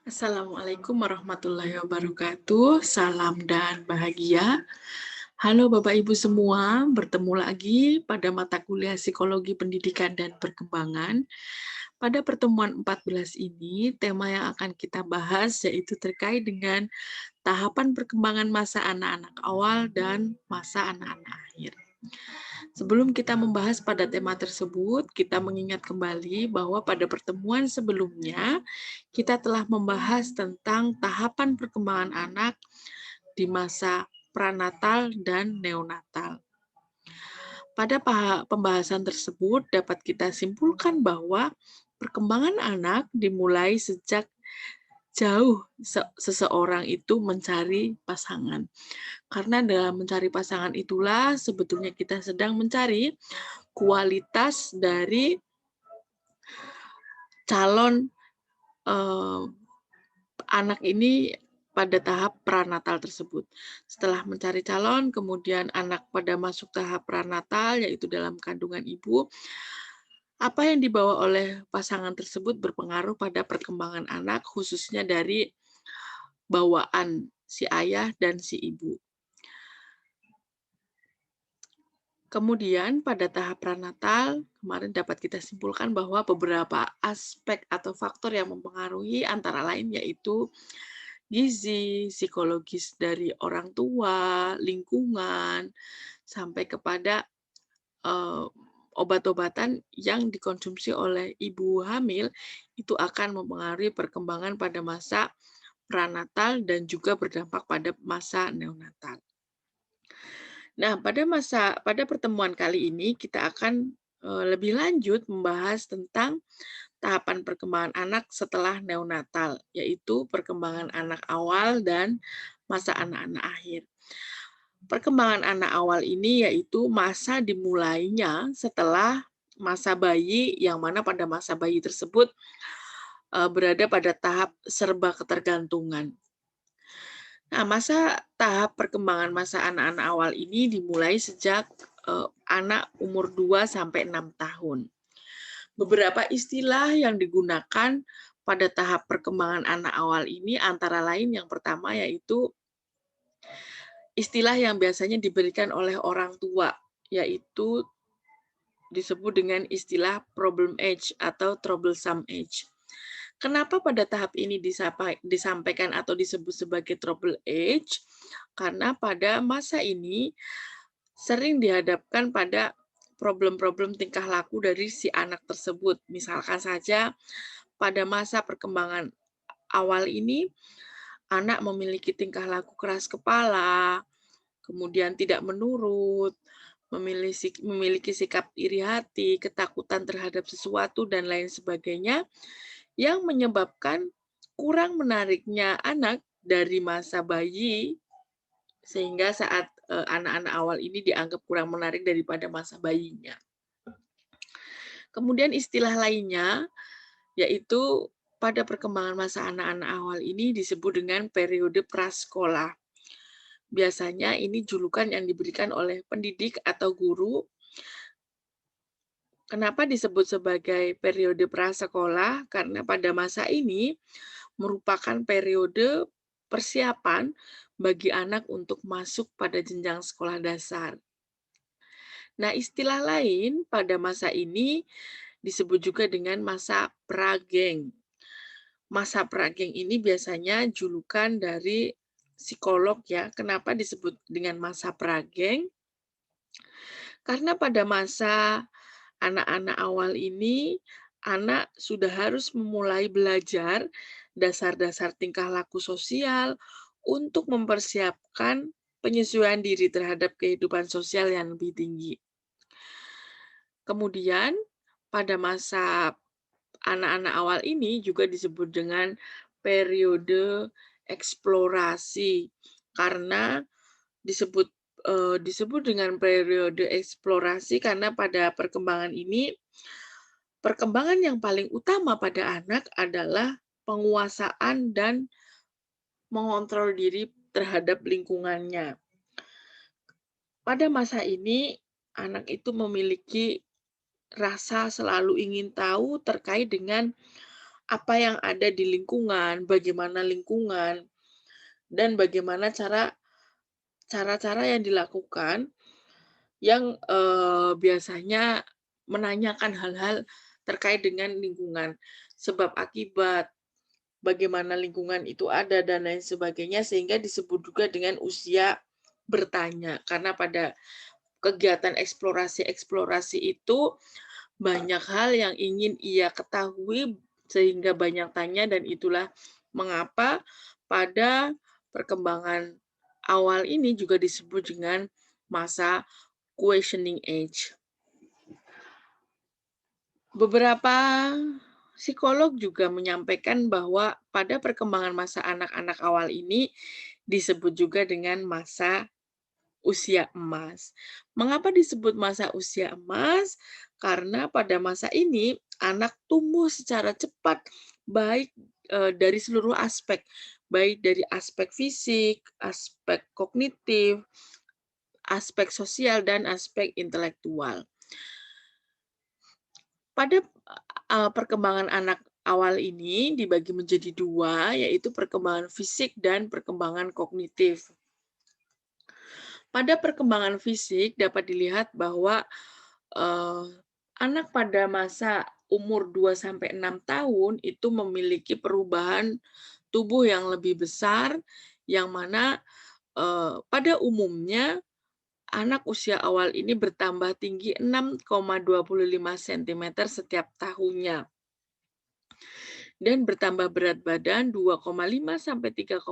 Assalamualaikum warahmatullahi wabarakatuh. Salam dan bahagia. Halo Bapak Ibu semua, bertemu lagi pada mata kuliah Psikologi Pendidikan dan Perkembangan. Pada pertemuan 14 ini, tema yang akan kita bahas yaitu terkait dengan tahapan perkembangan masa anak-anak awal dan masa anak-anak akhir. Sebelum kita membahas pada tema tersebut, kita mengingat kembali bahwa pada pertemuan sebelumnya kita telah membahas tentang tahapan perkembangan anak di masa pranatal dan neonatal. Pada pembahasan tersebut dapat kita simpulkan bahwa perkembangan anak dimulai sejak jauh seseorang itu mencari pasangan. Karena dalam mencari pasangan itulah sebetulnya kita sedang mencari kualitas dari calon anak ini pada tahap pranatal tersebut. Setelah mencari calon, kemudian anak pada masuk tahap pranatal, yaitu dalam kandungan ibu, apa yang dibawa oleh pasangan tersebut berpengaruh pada perkembangan anak, khususnya dari bawaan si ayah dan si ibu. Kemudian pada tahap pranatal, kemarin dapat kita simpulkan bahwa beberapa aspek atau faktor yang mempengaruhi antara lain yaitu gizi, psikologis dari orang tua, lingkungan, sampai kepada obat-obatan yang dikonsumsi oleh ibu hamil itu akan mempengaruhi perkembangan pada masa pranatal dan juga berdampak pada masa neonatal. Nah, pada pertemuan kali ini kita akan lebih lanjut membahas tentang tahapan perkembangan anak setelah neonatal, yaitu perkembangan anak awal dan masa anak-anak akhir. Perkembangan anak awal ini yaitu masa dimulainya setelah masa bayi, yang mana pada masa bayi tersebut berada pada tahap serba ketergantungan. Nah, tahap perkembangan masa anak-anak awal ini dimulai sejak anak umur 2 sampai 6 tahun. Beberapa istilah yang digunakan pada tahap perkembangan anak awal ini antara lain yang pertama yaitu istilah yang biasanya diberikan oleh orang tua, yaitu disebut dengan istilah problem age atau troublesome age. Kenapa pada tahap ini disampaikan atau disebut sebagai trouble age? Karena pada masa ini sering dihadapkan pada problem-problem tingkah laku dari si anak tersebut. Misalkan saja pada masa perkembangan awal ini, anak memiliki tingkah laku keras kepala, kemudian tidak menurut, memiliki sikap iri hati, ketakutan terhadap sesuatu, dan lain sebagainya, yang menyebabkan kurang menariknya anak dari masa bayi, sehingga saat anak-anak awal ini dianggap kurang menarik daripada masa bayinya. Kemudian istilah lainnya, yaitu pada perkembangan masa anak-anak awal ini disebut dengan periode prasekolah. Biasanya ini julukan yang diberikan oleh pendidik atau guru. Kenapa disebut sebagai periode prasekolah? Karena pada masa ini merupakan periode persiapan bagi anak untuk masuk pada jenjang sekolah dasar. Nah, istilah lain pada masa ini disebut juga dengan masa prageng. Masa prageng ini biasanya julukan dari psikolog ya. Kenapa disebut dengan masa prageng? Karena pada masa anak-anak awal ini, anak sudah harus memulai belajar dasar-dasar tingkah laku sosial untuk mempersiapkan penyesuaian diri terhadap kehidupan sosial yang lebih tinggi. Kemudian, pada masa anak-anak awal ini juga disebut dengan periode eksplorasi, karena disebut disebut dengan periode eksplorasi karena pada perkembangan ini, perkembangan yang paling utama pada anak adalah penguasaan dan mengontrol diri terhadap lingkungannya. Pada masa ini, anak itu memiliki rasa selalu ingin tahu terkait dengan apa yang ada di lingkungan, bagaimana lingkungan, dan bagaimana cara-cara yang dilakukan yang, biasanya menanyakan hal-hal terkait dengan lingkungan, sebab akibat, bagaimana lingkungan itu ada, dan lain sebagainya, sehingga disebut juga dengan usia bertanya. Karena pada kegiatan eksplorasi-eksplorasi itu banyak hal yang ingin ia ketahui sehingga banyak tanya, dan itulah mengapa pada perkembangan awal ini juga disebut dengan masa questioning age. Beberapa psikolog juga menyampaikan bahwa pada perkembangan masa anak-anak awal ini disebut juga dengan masa usia emas. Mengapa disebut masa usia emas? Karena pada masa ini anak tumbuh secara cepat, baik dari seluruh aspek, baik dari aspek fisik, aspek kognitif, aspek sosial, dan aspek intelektual. Pada perkembangan anak awal ini dibagi menjadi dua, yaitu perkembangan fisik dan perkembangan kognitif. Pada perkembangan fisik dapat dilihat bahwa eh, anak pada masa umur 2 sampai 6 tahun itu memiliki perubahan tubuh yang lebih besar, yang mana pada umumnya anak usia awal ini bertambah tinggi 6,25 cm setiap tahunnya dan bertambah berat badan 2,5 sampai 3,5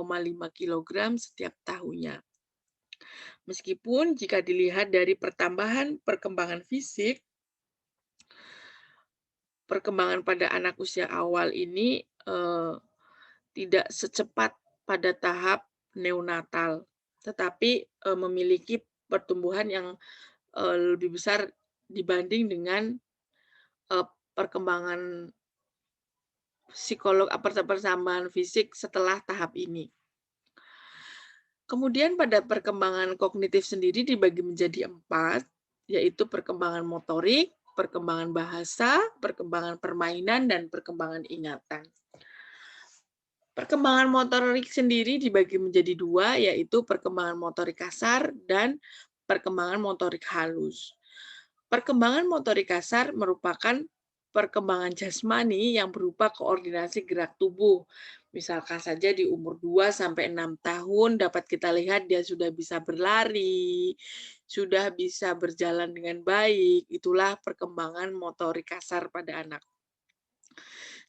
kg setiap tahunnya. Meskipun jika dilihat dari pertambahan perkembangan fisik, perkembangan pada anak usia awal ini tidak secepat pada tahap neonatal, tetapi memiliki pertumbuhan yang lebih besar dibanding dengan perkembangan perkembangan fisik setelah tahap ini. Kemudian pada perkembangan kognitif sendiri dibagi menjadi 4, yaitu perkembangan motorik, perkembangan bahasa, perkembangan permainan, dan perkembangan ingatan. Perkembangan motorik sendiri dibagi menjadi 2, yaitu perkembangan motorik kasar dan perkembangan motorik halus. Perkembangan motorik kasar merupakan perkembangan jasmani yang berupa koordinasi gerak tubuh. Misalkan saja di umur 2 sampai 6 tahun dapat kita lihat dia sudah bisa berlari, sudah bisa berjalan dengan baik. Itulah perkembangan motorik kasar pada anak.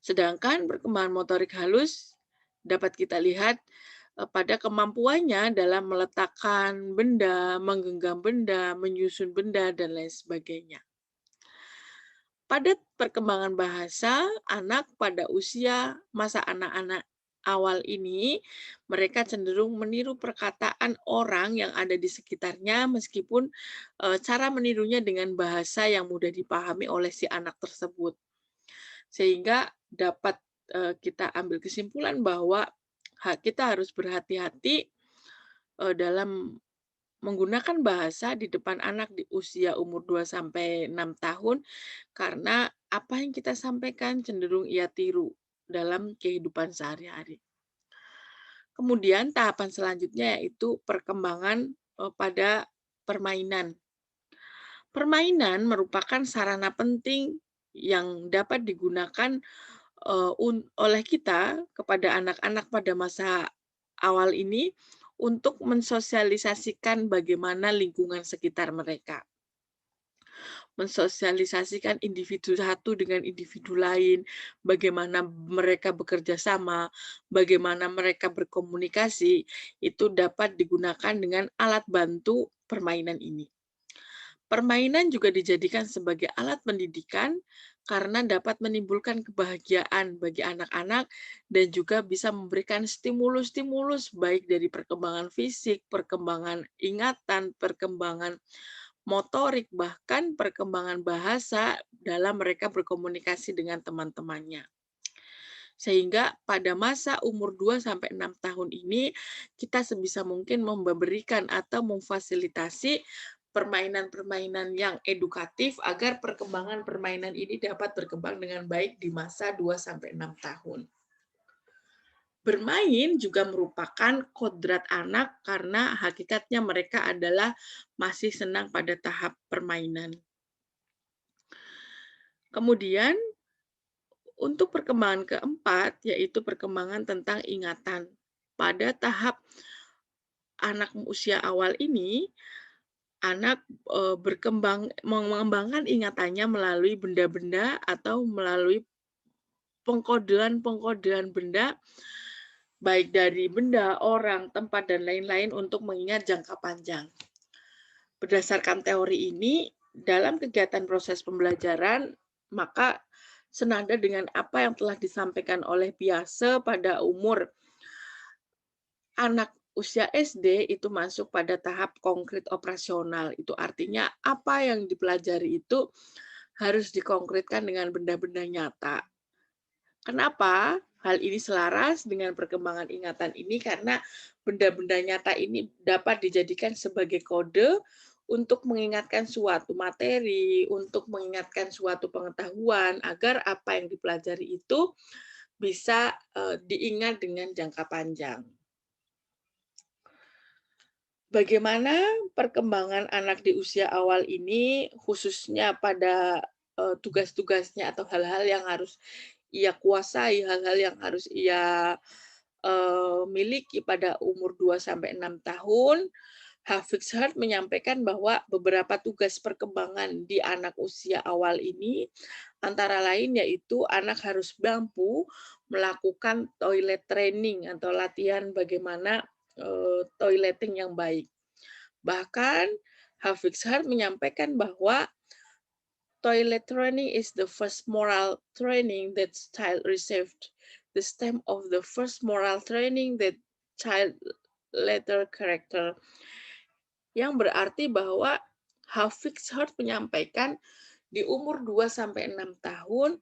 Sedangkan perkembangan motorik halus dapat kita lihat pada kemampuannya dalam meletakkan benda, menggenggam benda, menyusun benda, dan lain sebagainya. Pada perkembangan bahasa, anak pada usia masa anak-anak awal ini, mereka cenderung meniru perkataan orang yang ada di sekitarnya, meskipun cara menirunya dengan bahasa yang mudah dipahami oleh si anak tersebut. Sehingga dapat kita ambil kesimpulan bahwa kita harus berhati-hati dalam menggunakan bahasa di depan anak di usia umur 2 sampai 6 tahun, karena apa yang kita sampaikan cenderung ia tiru dalam kehidupan sehari-hari. Kemudian tahapan selanjutnya yaitu perkembangan pada permainan. Permainan merupakan sarana penting yang dapat digunakan oleh kita kepada anak-anak pada masa awal ini untuk mensosialisasikan bagaimana lingkungan sekitar mereka. Mensosialisasikan individu satu dengan individu lain, bagaimana mereka bekerja sama, bagaimana mereka berkomunikasi, itu dapat digunakan dengan alat bantu permainan ini. Permainan juga dijadikan sebagai alat pendidikan karena dapat menimbulkan kebahagiaan bagi anak-anak dan juga bisa memberikan stimulus-stimulus baik dari perkembangan fisik, perkembangan ingatan, perkembangan motorik, bahkan perkembangan bahasa dalam mereka berkomunikasi dengan teman-temannya. Sehingga pada masa umur 2 sampai 6 tahun ini kita sebisa mungkin memberikan atau memfasilitasi permainan-permainan yang edukatif agar perkembangan permainan ini dapat berkembang dengan baik di masa 2 sampai 6 tahun. Bermain juga merupakan kodrat anak karena hakikatnya mereka adalah masih senang pada tahap permainan. Kemudian untuk perkembangan keempat, yaitu perkembangan tentang ingatan. Pada tahap anak usia awal ini, anak mengembangkan ingatannya melalui benda-benda atau melalui pengkodean benda, baik dari benda, orang, tempat, dan lain-lain untuk mengingat jangka panjang. Berdasarkan teori ini, dalam kegiatan proses pembelajaran, maka senada dengan apa yang telah disampaikan oleh Biase pada umur anak usia SD itu masuk pada tahap konkret operasional. Itu artinya apa yang dipelajari itu harus dikonkretkan dengan benda-benda nyata. Kenapa? Hal ini selaras dengan perkembangan ingatan ini karena benda-benda nyata ini dapat dijadikan sebagai kode untuk mengingatkan suatu materi, untuk mengingatkan suatu pengetahuan agar apa yang dipelajari itu bisa diingat dengan jangka panjang. Bagaimana perkembangan anak di usia awal ini, khususnya pada tugas-tugasnya atau hal-hal yang harus ia kuasai, hal-hal yang harus ia miliki pada umur 2 sampai 6 tahun, Hafiz Hart menyampaikan bahwa beberapa tugas perkembangan di anak usia awal ini antara lain yaitu anak harus mampu melakukan toilet training atau latihan bagaimana toileting yang baik. Bahkan Hafiz Hart menyampaikan bahwa toilet training is the first moral training that child received. The stem of the first moral training that child later character. Yang berarti bahwa Hafiz Hart menyampaikan di umur 2 sampai 6 tahun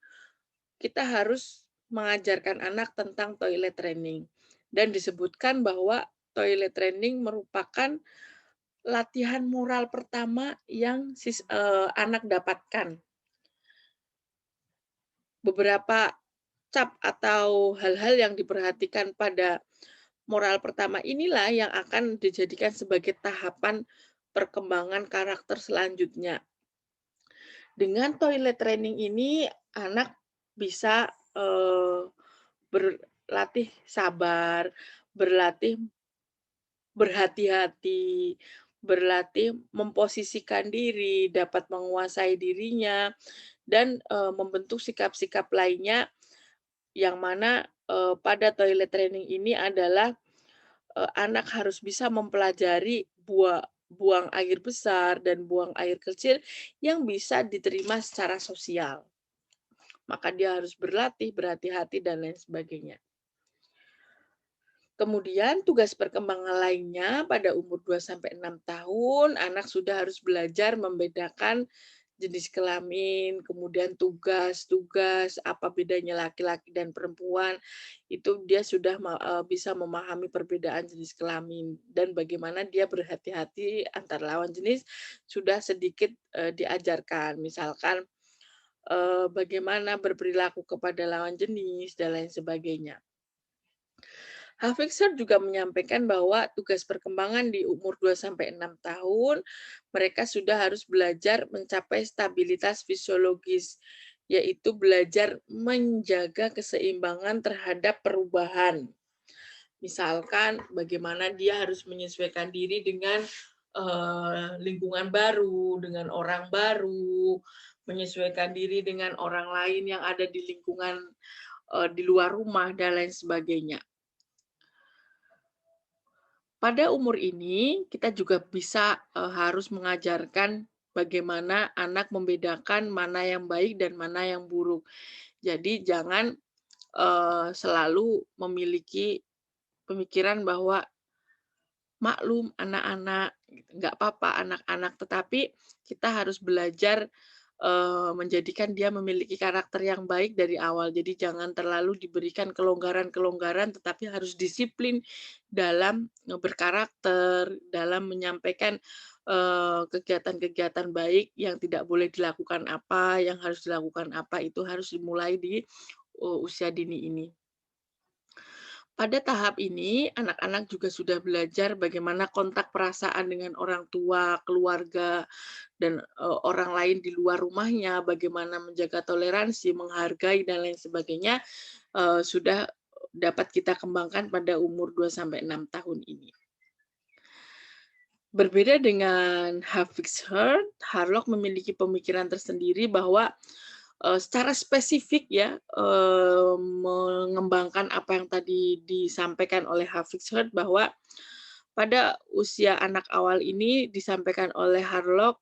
kita harus mengajarkan anak tentang toilet training. Dan disebutkan bahwa toilet training merupakan latihan moral pertama yang anak dapatkan. Beberapa cap atau hal-hal yang diperhatikan pada moral pertama inilah yang akan dijadikan sebagai tahapan perkembangan karakter selanjutnya. Dengan toilet training ini, anak bisa berlatih sabar, berlatih berhati-hati, berlatih memposisikan diri, dapat menguasai dirinya, dan membentuk sikap-sikap lainnya yang mana pada toilet training ini adalah anak harus bisa mempelajari buang air besar dan buang air kecil yang bisa diterima secara sosial. Maka dia harus berlatih, berhati-hati, dan lain sebagainya. Kemudian tugas perkembangan lainnya pada umur 2-6 tahun, anak sudah harus belajar membedakan jenis kelamin, kemudian tugas-tugas, apa bedanya laki-laki dan perempuan, itu dia sudah bisa memahami perbedaan jenis kelamin dan bagaimana dia berhati-hati antar lawan jenis sudah sedikit diajarkan. Misalkan bagaimana berperilaku kepada lawan jenis dan lain sebagainya. Hafiz juga menyampaikan bahwa tugas perkembangan di umur 2-6 tahun, mereka sudah harus belajar mencapai stabilitas fisiologis, yaitu belajar menjaga keseimbangan terhadap perubahan. Misalkan bagaimana dia harus menyesuaikan diri dengan lingkungan baru, dengan orang baru, menyesuaikan diri dengan orang lain yang ada di lingkungan di luar rumah, dan lain sebagainya. Pada umur ini, kita juga bisa harus mengajarkan bagaimana anak membedakan mana yang baik dan mana yang buruk. Jadi jangan selalu memiliki pemikiran bahwa maklum anak-anak, nggak apa-apa anak-anak, tetapi kita harus belajar menjadikan dia memiliki karakter yang baik dari awal. Jadi jangan terlalu diberikan kelonggaran-kelonggaran, tetapi harus disiplin dalam berkarakter, dalam menyampaikan kegiatan-kegiatan baik yang tidak boleh dilakukan apa, yang harus dilakukan apa, itu harus dimulai di usia dini ini. Pada tahap ini, anak-anak juga sudah belajar bagaimana kontak perasaan dengan orang tua, keluarga, dan orang lain di luar rumahnya, bagaimana menjaga toleransi, menghargai, dan lain sebagainya, sudah dapat kita kembangkan pada umur 2 sampai 6 tahun ini. Berbeda dengan Hafiz-Herd, Harlock memiliki pemikiran tersendiri bahwa secara spesifik ya, mengembangkan apa yang tadi disampaikan oleh Hafiz-Herd bahwa pada usia anak awal ini disampaikan oleh Harlock,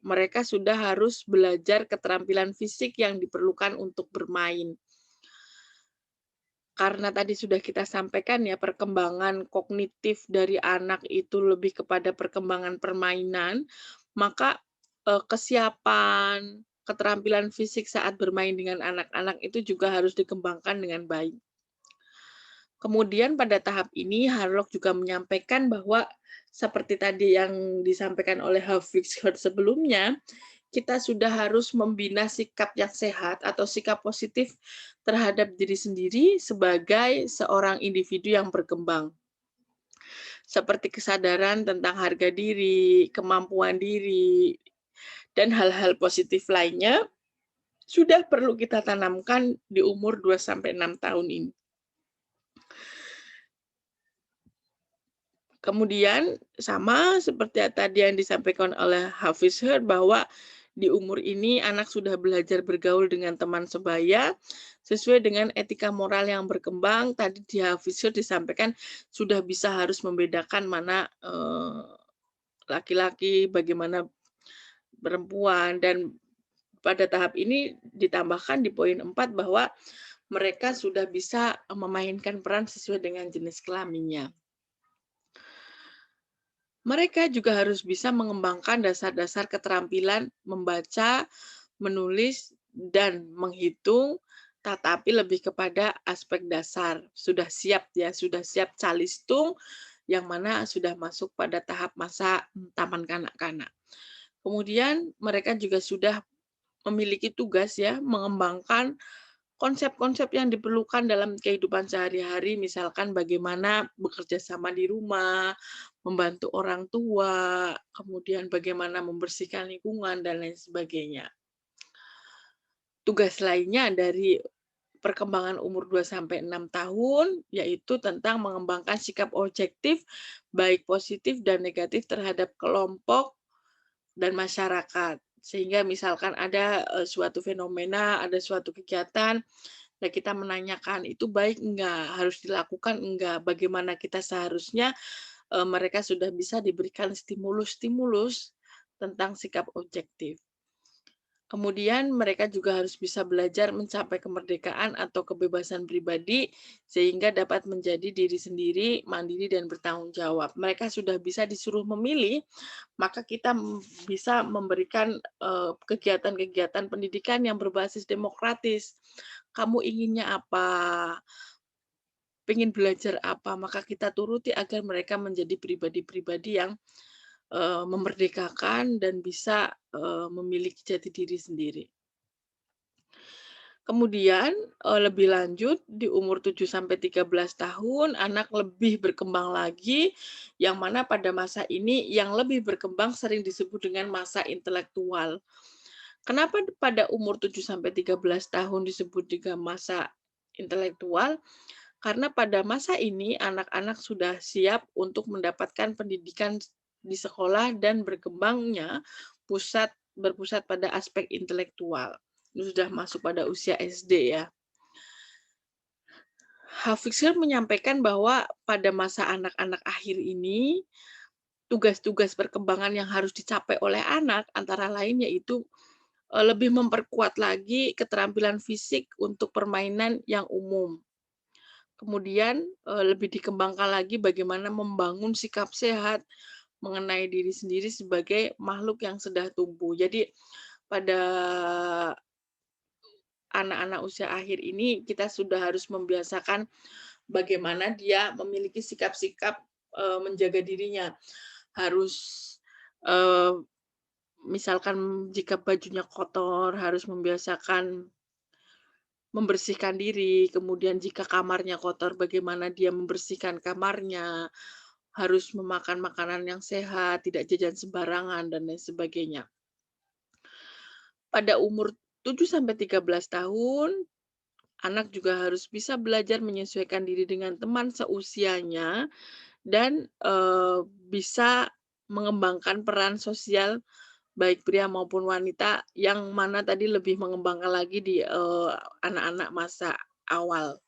mereka sudah harus belajar keterampilan fisik yang diperlukan untuk bermain. Karena tadi sudah kita sampaikan ya, perkembangan kognitif dari anak itu lebih kepada perkembangan permainan, maka, kesiapan, keterampilan fisik saat bermain dengan anak-anak itu juga harus dikembangkan dengan baik. Kemudian pada tahap ini Harlock juga menyampaikan bahwa seperti tadi yang disampaikan oleh Hafiz-Herd sebelumnya, kita sudah harus membina sikap yang sehat atau sikap positif terhadap diri sendiri sebagai seorang individu yang berkembang. Seperti kesadaran tentang harga diri, kemampuan diri, dan hal-hal positif lainnya sudah perlu kita tanamkan di umur 2 sampai 6 tahun ini. Kemudian sama seperti tadi yang disampaikan oleh Hafiz-Herd bahwa di umur ini anak sudah belajar bergaul dengan teman sebaya sesuai dengan etika moral yang berkembang. Tadi di Hafiz-Herd disampaikan sudah bisa harus membedakan mana laki-laki, bagaimana perempuan, dan pada tahap ini ditambahkan di poin 4 bahwa mereka sudah bisa memainkan peran sesuai dengan jenis kelaminnya. Mereka juga harus bisa mengembangkan dasar-dasar keterampilan membaca, menulis, dan menghitung, tetapi lebih kepada aspek dasar. Sudah siap ya, sudah siap calistung, yang mana sudah masuk pada tahap masa taman kanak-kanak. Kemudian mereka juga sudah memiliki tugas ya, mengembangkan konsep-konsep yang diperlukan dalam kehidupan sehari-hari, misalkan bagaimana bekerja sama di rumah, membantu orang tua, kemudian bagaimana membersihkan lingkungan, dan lain sebagainya. Tugas lainnya dari perkembangan umur 2 sampai 6 tahun, yaitu tentang mengembangkan sikap objektif, baik positif dan negatif terhadap kelompok dan masyarakat. Sehingga misalkan ada suatu fenomena, ada suatu kegiatan, nah kita menanyakan itu baik enggak, harus dilakukan enggak, bagaimana kita seharusnya, mereka sudah bisa diberikan stimulus-stimulus tentang sikap objektif. Kemudian mereka juga harus bisa belajar mencapai kemerdekaan atau kebebasan pribadi sehingga dapat menjadi diri sendiri, mandiri, dan bertanggung jawab. Mereka sudah bisa disuruh memilih, maka kita bisa memberikan kegiatan-kegiatan pendidikan yang berbasis demokratis. Kamu inginnya apa? Pengen belajar apa? Maka kita turuti agar mereka menjadi pribadi-pribadi yang memerdekakan dan bisa memiliki jati diri sendiri. Kemudian lebih lanjut di umur 7 sampai 13 tahun anak lebih berkembang lagi, yang mana pada masa ini yang lebih berkembang sering disebut dengan masa intelektual. Kenapa pada umur 7 sampai 13 tahun disebut juga masa intelektual? Karena pada masa ini anak-anak sudah siap untuk mendapatkan pendidikan di sekolah dan berkembangnya berpusat pada aspek intelektual. Ini sudah masuk pada usia SD ya. Hafizil menyampaikan bahwa pada masa anak-anak akhir ini, tugas-tugas perkembangan yang harus dicapai oleh anak antara lain yaitu lebih memperkuat lagi keterampilan fisik untuk permainan yang umum. Kemudian lebih dikembangkan lagi bagaimana membangun sikap sehat mengenai diri sendiri sebagai makhluk yang sudah tumbuh. Jadi pada anak-anak usia akhir ini kita sudah harus membiasakan bagaimana dia memiliki sikap-sikap, menjaga dirinya. Harus, eee, misalkan jika bajunya kotor, harus membiasakan membersihkan diri, kemudian jika kamarnya kotor, bagaimana dia membersihkan kamarnya, harus memakan makanan yang sehat, tidak jajan sembarangan, dan lain sebagainya. Pada umur 7 sampai 13 tahun, anak juga harus bisa belajar menyesuaikan diri dengan teman seusianya dan, bisa mengembangkan peran sosial baik pria maupun wanita yang mana tadi lebih mengembangkan lagi di, anak-anak masa awal.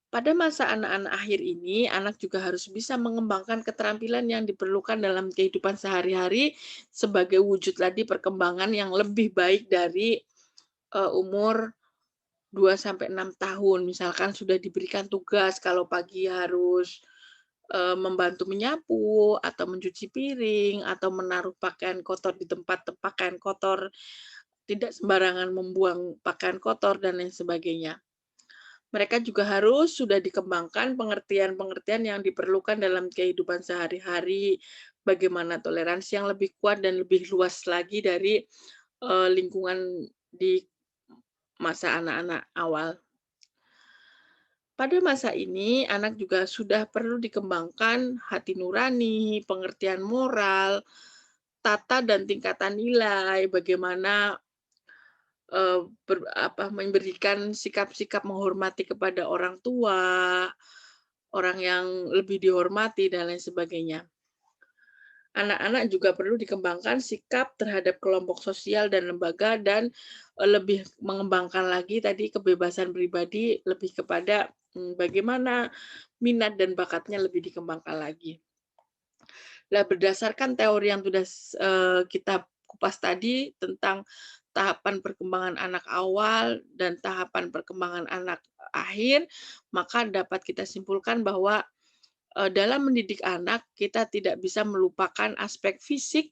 Pada masa anak-anak akhir ini, anak juga harus bisa mengembangkan keterampilan yang diperlukan dalam kehidupan sehari-hari sebagai wujud tadi perkembangan yang lebih baik dari, umur 2 sampai 6 tahun. Misalkan sudah diberikan tugas kalau pagi harus, membantu menyapu atau mencuci piring atau menaruh pakaian kotor di tempat pakaian kotor, tidak sembarangan membuang pakaian kotor dan lain sebagainya. Mereka juga harus sudah dikembangkan pengertian-pengertian yang diperlukan dalam kehidupan sehari-hari, bagaimana toleransi yang lebih kuat dan lebih luas lagi dari, lingkungan di masa anak-anak awal. Pada masa ini, anak juga sudah perlu dikembangkan hati nurani, pengertian moral, tata dan tingkatan nilai, bagaimana, memberikan sikap-sikap menghormati kepada orang tua, orang yang lebih dihormati, dan lain sebagainya. Anak-anak juga perlu dikembangkan sikap terhadap kelompok sosial dan lembaga dan, lebih mengembangkan lagi tadi kebebasan pribadi lebih kepada, bagaimana minat dan bakatnya lebih dikembangkan lagi. Nah, berdasarkan teori yang sudah kita kupas tadi tentang tahapan perkembangan anak awal dan tahapan perkembangan anak akhir, maka dapat kita simpulkan bahwa, dalam mendidik anak, kita tidak bisa melupakan aspek fisik,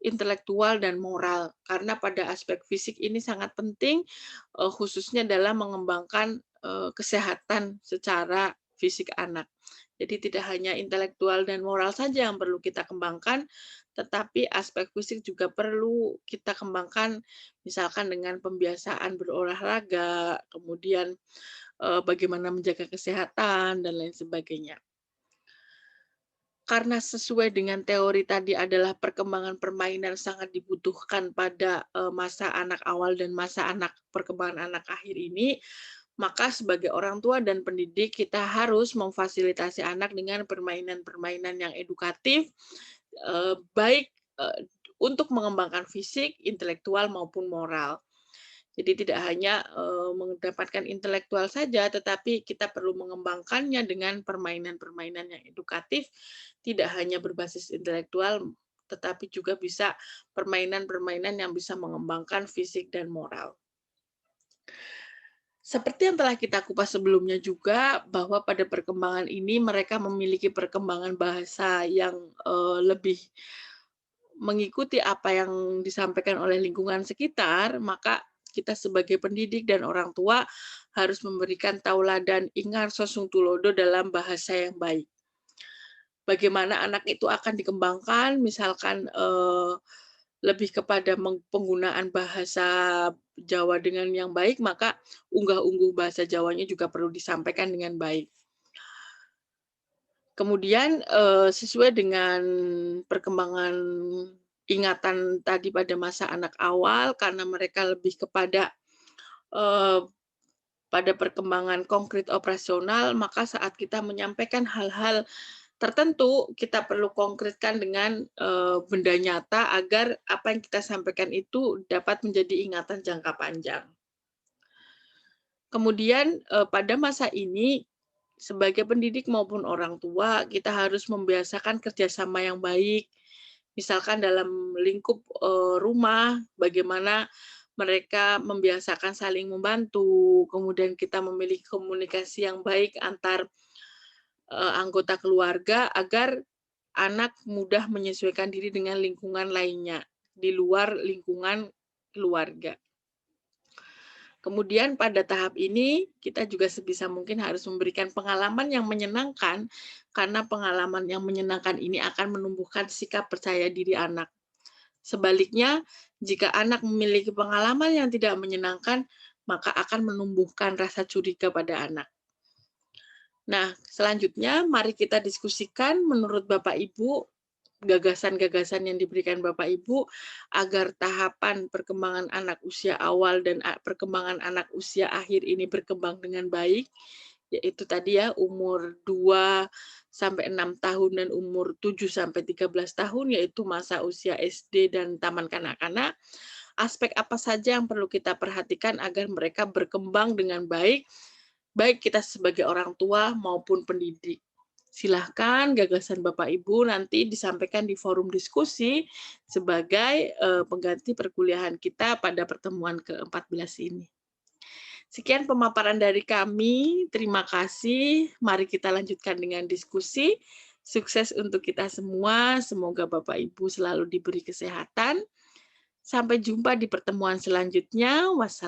intelektual, dan moral. Karena pada aspek fisik ini sangat penting, khususnya dalam mengembangkan, kesehatan secara fisik anak. Jadi tidak hanya intelektual dan moral saja yang perlu kita kembangkan, tetapi aspek fisik juga perlu kita kembangkan, misalkan dengan pembiasaan berolahraga, kemudian, bagaimana menjaga kesehatan, dan lain sebagainya. Karena sesuai dengan teori tadi adalah perkembangan permainan sangat dibutuhkan pada, masa anak awal dan masa perkembangan anak akhir ini, maka sebagai orang tua dan pendidik kita harus memfasilitasi anak dengan permainan-permainan yang edukatif, baik, untuk mengembangkan fisik, intelektual, maupun moral. Jadi tidak hanya, mendapatkan intelektual saja, tetapi kita perlu mengembangkannya dengan permainan-permainan yang edukatif, tidak hanya berbasis intelektual, tetapi juga bisa permainan-permainan yang bisa mengembangkan fisik dan moral. Seperti yang telah kita kupas sebelumnya juga, bahwa pada perkembangan ini mereka memiliki perkembangan bahasa yang, lebih mengikuti apa yang disampaikan oleh lingkungan sekitar, maka kita sebagai pendidik dan orang tua harus memberikan tauladan ingar sosung tulodo dalam bahasa yang baik. Bagaimana anak itu akan dikembangkan, misalkan, lebih kepada penggunaan bahasa Jawa dengan yang baik, maka unggah-ungguh bahasa Jawanya juga perlu disampaikan dengan baik. Kemudian, sesuai dengan perkembangan ingatan tadi pada masa anak awal, karena mereka lebih kepada, eee, pada perkembangan konkret operasional, maka saat kita menyampaikan hal-hal tertentu, kita perlu konkretkan dengan, benda nyata agar apa yang kita sampaikan itu dapat menjadi ingatan jangka panjang. Kemudian, pada masa ini, sebagai pendidik maupun orang tua, kita harus membiasakan kerjasama yang baik. Misalkan dalam lingkup, rumah, bagaimana mereka membiasakan saling membantu, kemudian kita memiliki komunikasi yang baik antar, anggota keluarga agar anak mudah menyesuaikan diri dengan lingkungan lainnya. di luar lingkungan keluarga. Kemudian pada tahap ini kita juga sebisa mungkin harus memberikan pengalaman yang menyenangkan, karena pengalaman yang menyenangkan ini akan menumbuhkan sikap percaya diri anak. Sebaliknya, jika anak memiliki pengalaman yang tidak menyenangkan, maka akan menumbuhkan rasa curiga pada anak. Nah, selanjutnya mari kita diskusikan menurut Bapak Ibu gagasan-gagasan yang diberikan Bapak Ibu agar tahapan perkembangan anak usia awal dan perkembangan anak usia akhir ini berkembang dengan baik, yaitu tadi ya umur 2 sampai 6 tahun dan umur 7 sampai 13 tahun, yaitu masa usia SD dan taman kanak-kanak. Aspek apa saja yang perlu kita perhatikan agar mereka berkembang dengan baik, baik kita sebagai orang tua maupun pendidik. Silahkan gagasan Bapak Ibu nanti disampaikan di forum diskusi sebagai pengganti perkuliahan kita pada pertemuan ke-14 ini. Sekian pemaparan dari kami. Terima kasih. Mari kita lanjutkan dengan diskusi. Sukses untuk kita semua. Semoga Bapak Ibu selalu diberi kesehatan. Sampai jumpa di pertemuan selanjutnya. Wassalamualaikum.